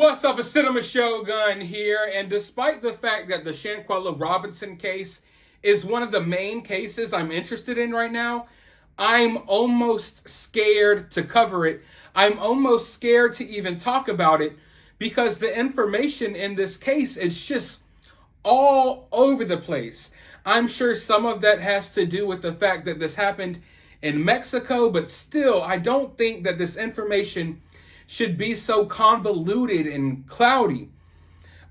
What's up, a Cinema Shogun here, and despite the fact that the Shanquella Robinson case is one of the main cases I'm interested in right now, I'm almost scared to cover it. I'm almost scared to even talk about it because the information in this case is just all over the place. I'm sure some of that has to do with the fact that this happened in Mexico, but still, I don't think that this information should be so convoluted and cloudy.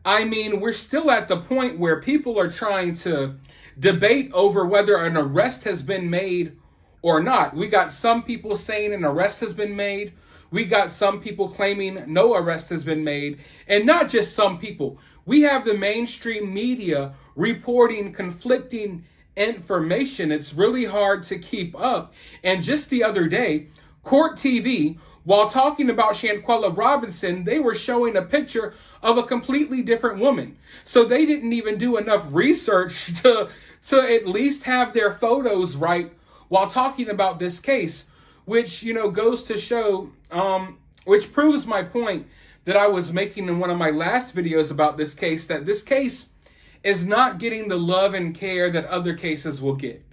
I mean, we're still at the point where people are trying to debate over whether an arrest has been made or not. We got some people saying an arrest has been made. We got some people claiming no arrest has been made. And not just some people. We have the mainstream media reporting conflicting information. It's really hard to keep up. And just the other day, Court TV, while talking about Shanquella Robinson, they were showing a picture of a completely different woman. So they didn't even do enough research to at least have their photos right while talking about this case, which, goes to show, which proves my point that I was making in one of my last videos about this case, that this case is not getting the love and care that other cases will get.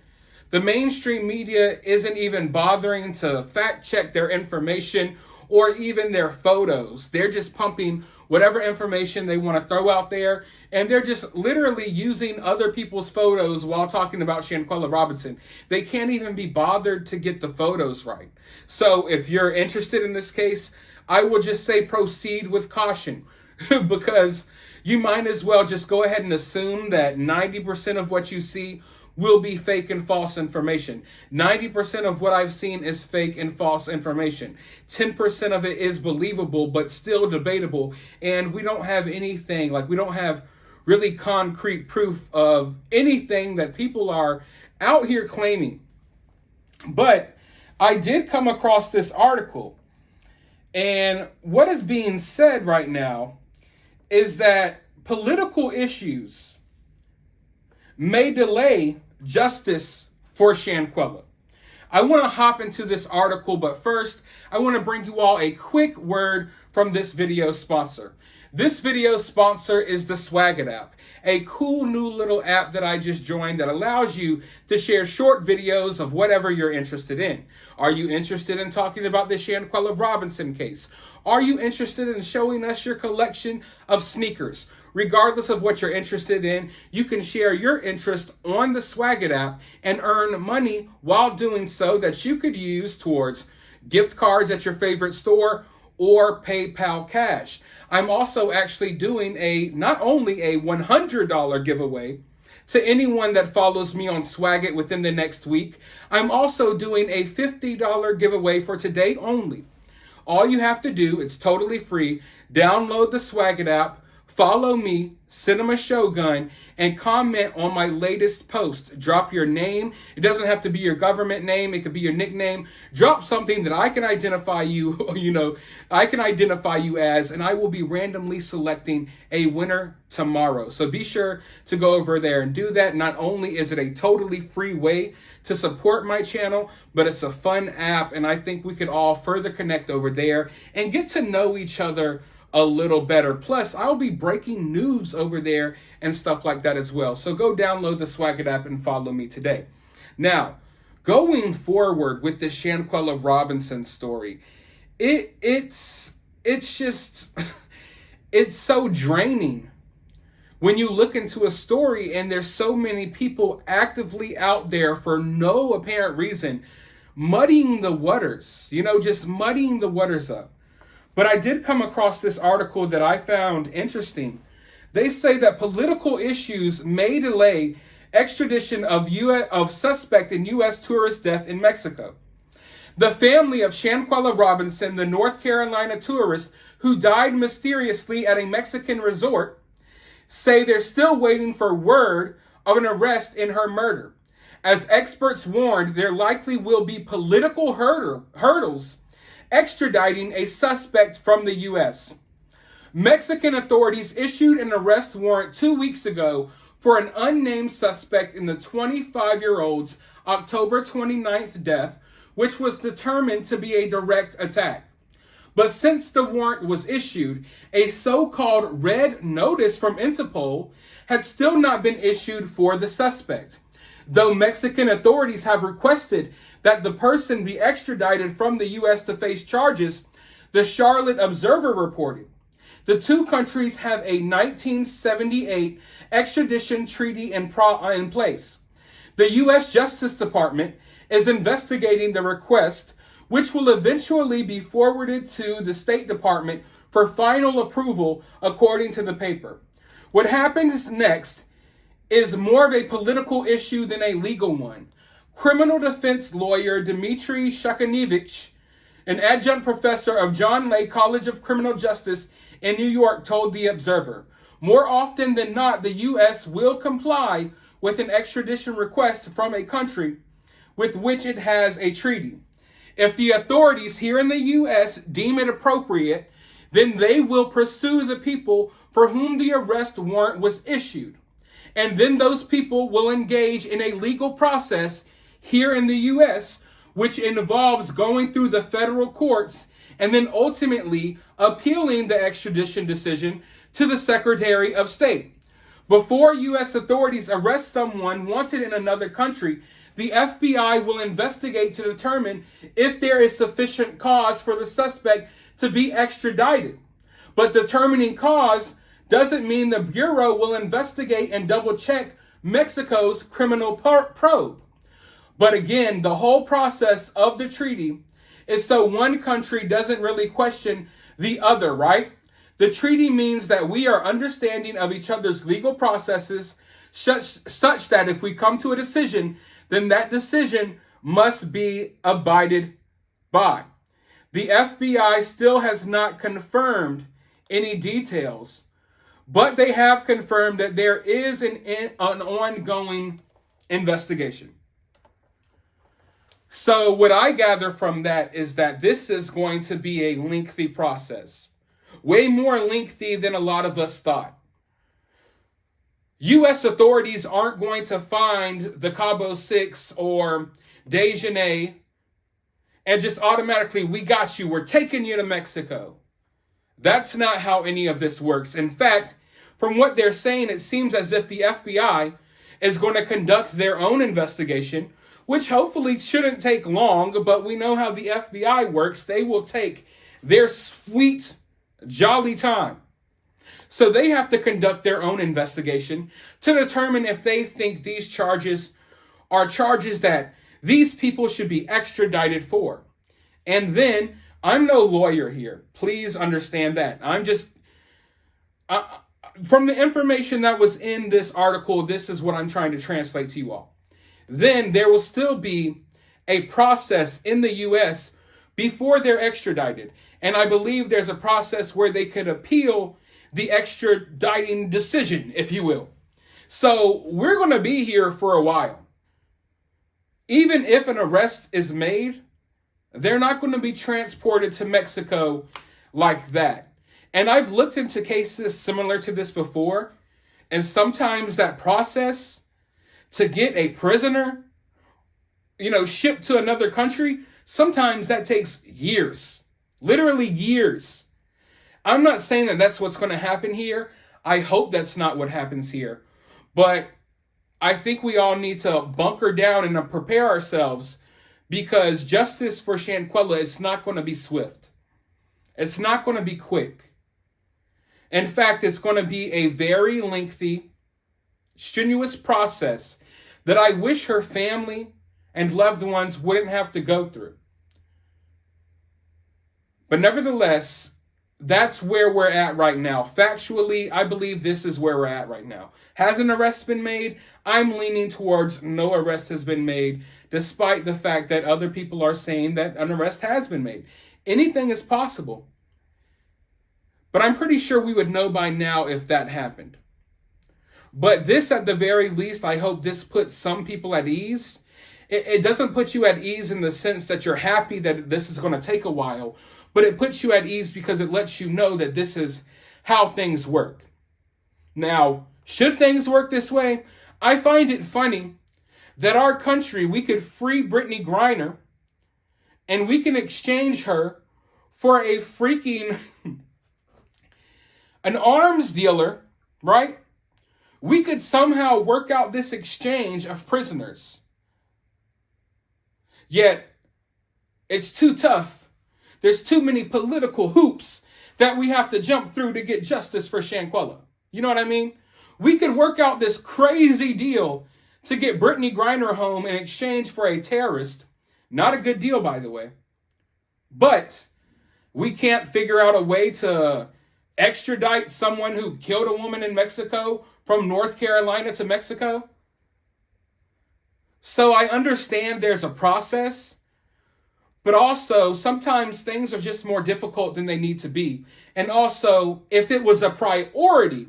The mainstream media isn't even bothering to fact check their information or even their photos. They're just pumping whatever information they want to throw out there, and they're just literally using other people's photos while talking about Shanquella Robinson. They can't even be bothered to get the photos right. So if you're interested in this case, I will just say proceed with caution because you might as well just go ahead and assume that 90% of what you see will be fake and false information. 90% of what I've seen is fake and false information. 10% of it is believable, but still debatable. And we don't have anything, we don't have really concrete proof of anything that people are out here claiming. But I did come across this article. And what is being said right now is that political issues may delay justice for Shanquella. I want to hop into this article, but first, I want to bring you all a quick word from this video sponsor. This video sponsor is the Swagit app, a cool new little app that I just joined that allows you to share short videos of whatever you're interested in. Are you interested in talking about the Shanquella Robinson case? Are you interested in showing us your collection of sneakers? Regardless of what you're interested in, you can share your interest on the Swagit app and earn money while doing so that you could use towards gift cards at your favorite store or PayPal cash. I'm also actually doing not only a $100 giveaway to anyone that follows me on Swagit within the next week, I'm also doing a $50 giveaway for today only. All you have to do, it's totally free, download the Swagit app, follow me, Cinema Shogun, and comment on my latest post. Drop your name. It doesn't have to be your government name. It could be your nickname. Drop something that I can identify you, I can identify you as, and I will be randomly selecting a winner tomorrow. So be sure to go over there and do that. Not only is it a totally free way to support my channel, but it's a fun app, and I think we could all further connect over there and get to know each other a little better. Plus, I'll be breaking news over there and stuff like that as well. So go download the Swagit app and follow me today. Now, going forward with the Shanquella Robinson story, it's just, it's so draining when you look into a story and there's so many people actively out there for no apparent reason, muddying the waters, just muddying the waters up. But I did come across this article that I found interesting. They say that political issues may delay extradition of suspect in U.S. tourist death in Mexico. The family of Shanquella Robinson, the North Carolina tourist who died mysteriously at a Mexican resort, say they're still waiting for word of an arrest in her murder. As experts warned, there likely will be political hurdles extraditing a suspect from the U.S. Mexican authorities issued an arrest warrant 2 weeks ago for an unnamed suspect in the 25-year-old's October 29th death, which was determined to be a direct attack. But since the warrant was issued, a so-called red notice from Interpol had still not been issued for the suspect, though Mexican authorities have requested that the person be extradited from the U.S. to face charges, the Charlotte Observer reported. The two countries have a 1978 extradition treaty in place. The U.S. Justice Department is investigating the request, which will eventually be forwarded to the State Department for final approval, according to the paper. What happens next is more of a political issue than a legal one. Criminal defense lawyer Dmitry Shakanevich, an adjunct professor of John Lay College of Criminal Justice in New York, told The Observer, more often than not, the U.S. will comply with an extradition request from a country with which it has a treaty. If the authorities here in the U.S. deem it appropriate, then they will pursue the people for whom the arrest warrant was issued. And then those people will engage in a legal process here in the U.S., which involves going through the federal courts and then ultimately appealing the extradition decision to the Secretary of State. Before U.S. authorities arrest someone wanted in another country, the FBI will investigate to determine if there is sufficient cause for the suspect to be extradited. But determining cause doesn't mean the Bureau will investigate and double-check Mexico's criminal probe. But again, the whole process of the treaty is so one country doesn't really question the other, right? The treaty means that we are understanding of each other's legal processes such that if we come to a decision, then that decision must be abided by. The FBI still has not confirmed any details, but they have confirmed that there is an ongoing investigation. So what I gather from that is that this is going to be a lengthy process. Way more lengthy than a lot of us thought. U.S. authorities aren't going to find the Cabo Six or Dejanay and just automatically, we got you, we're taking you to Mexico. That's not how any of this works. In fact, from what they're saying, it seems as if the FBI is going to conduct their own investigation, which hopefully shouldn't take long, but we know how the FBI works. They will take their sweet, jolly time. So they have to conduct their own investigation to determine if they think these charges are charges that these people should be extradited for. And then, I'm no lawyer here. Please understand that. I'm just, from the information that was in this article, this is what I'm trying to translate to you all. Then there will still be a process in the U.S. before they're extradited. And I believe there's a process where they could appeal the extraditing decision, if you will. So we're going to be here for a while. Even if an arrest is made, they're not going to be transported to Mexico like that. And I've looked into cases similar to this before, and sometimes that process to get a prisoner, shipped to another country, sometimes that takes years, literally years. I'm not saying that that's what's going to happen here. I hope that's not what happens here. But I think we all need to bunker down and prepare ourselves, because justice for Shanquella is not going to be swift. It's not going to be quick. In fact, it's going to be a very lengthy, strenuous process that I wish her family and loved ones wouldn't have to go through. But nevertheless, that's where we're at right now. Factually, I believe this is where we're at right now. Has an arrest been made? I'm leaning towards no arrest has been made, despite the fact that other people are saying that an arrest has been made. Anything is possible. But I'm pretty sure we would know by now if that happened. But this, at the very least, I hope this puts some people at ease. It doesn't put you at ease in the sense that you're happy that this is going to take a while, but it puts you at ease because it lets you know that this is how things work. Now, should things work this way? I find it funny that our country, we could free Brittany Griner and we can exchange her for a freaking an arms dealer, right? We could somehow work out this exchange of prisoners. Yet, it's too tough. There's too many political hoops that we have to jump through to get justice for Shanquella. You know what I mean? We could work out this crazy deal to get Brittany Griner home in exchange for a terrorist. Not a good deal, by the way. But we can't figure out a way to extradite someone who killed a woman in Mexico from North Carolina to Mexico. So I understand there's a process, but also sometimes things are just more difficult than they need to be. And also, if it was a priority,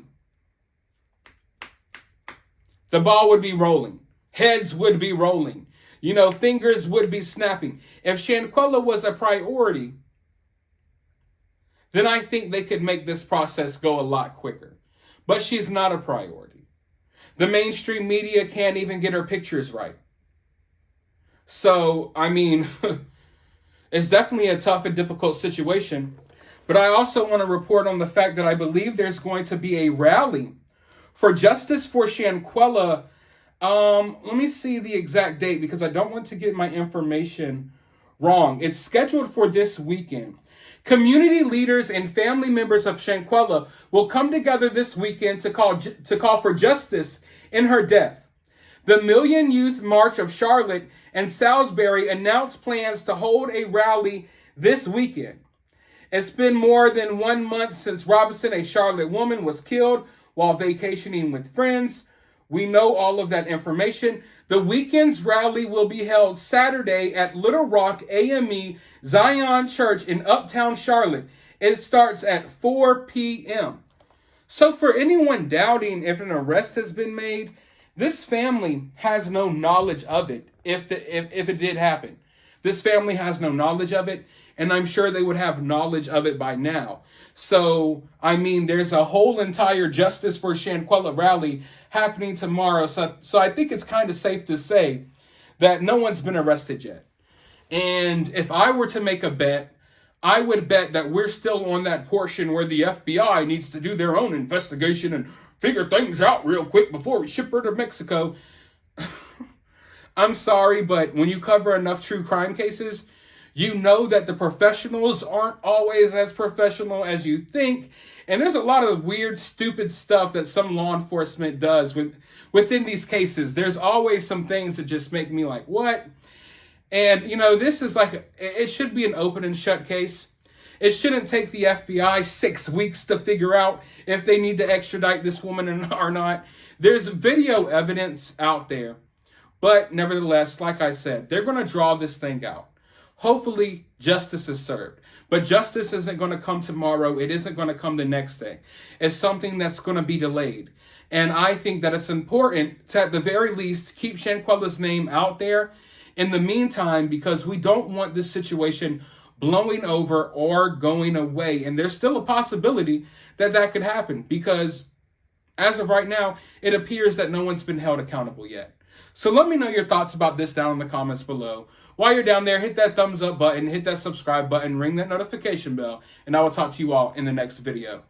the ball would be rolling. Heads would be rolling. You know, fingers would be snapping. If Shanquella was a priority, then I think they could make this process go a lot quicker. But she's not a priority. The mainstream media can't even get her pictures right. So, I mean, it's definitely a tough and difficult situation. But I also want to report on the fact that I believe there's going to be a rally for justice for Shanquella. Let me see the exact date because I don't want to get my information wrong. It's scheduled for this weekend. Community leaders and family members of Shanquella will come together this weekend to call for justice in her death. The Million Youth March of Charlotte and Salisbury announced plans to hold a rally this weekend. It's been more than 1 month since Robinson, a Charlotte woman, was killed while vacationing with friends. We know all of that information. The weekend's rally will be held Saturday at Little Rock AME Zion Church in Uptown Charlotte. It starts at 4 p.m. So for anyone doubting if an arrest has been made, this family has no knowledge of it if it did happen. This family has no knowledge of it, and I'm sure they would have knowledge of it by now. So, I mean, there's a whole entire Justice for Shanquella rally happening tomorrow. So I think it's kind of safe to say that no one's been arrested yet. And if I were to make a bet, I would bet that we're still on that portion where the FBI needs to do their own investigation and figure things out real quick before we ship her to Mexico. I'm sorry, but when you cover enough true crime cases, you know that the professionals aren't always as professional as you think. And there's a lot of weird, stupid stuff that some law enforcement does within these cases. There's always some things that just make me like, what? And, you know, this is like, it should be an open and shut case. It shouldn't take the FBI 6 weeks to figure out if they need to extradite this woman or not. There's video evidence out there. But nevertheless, like I said, they're going to draw this thing out. Hopefully, justice is served. But justice isn't going to come tomorrow. It isn't going to come the next day. It's something that's going to be delayed. And I think that it's important to, at the very least, keep Shanquella's name out there in the meantime, because we don't want this situation blowing over or going away. And there's still a possibility that that could happen because as of right now, it appears that no one's been held accountable yet. So let me know your thoughts about this down in the comments below. While you're down there, hit that thumbs up button, hit that subscribe button, ring that notification bell, and I will talk to you all in the next video.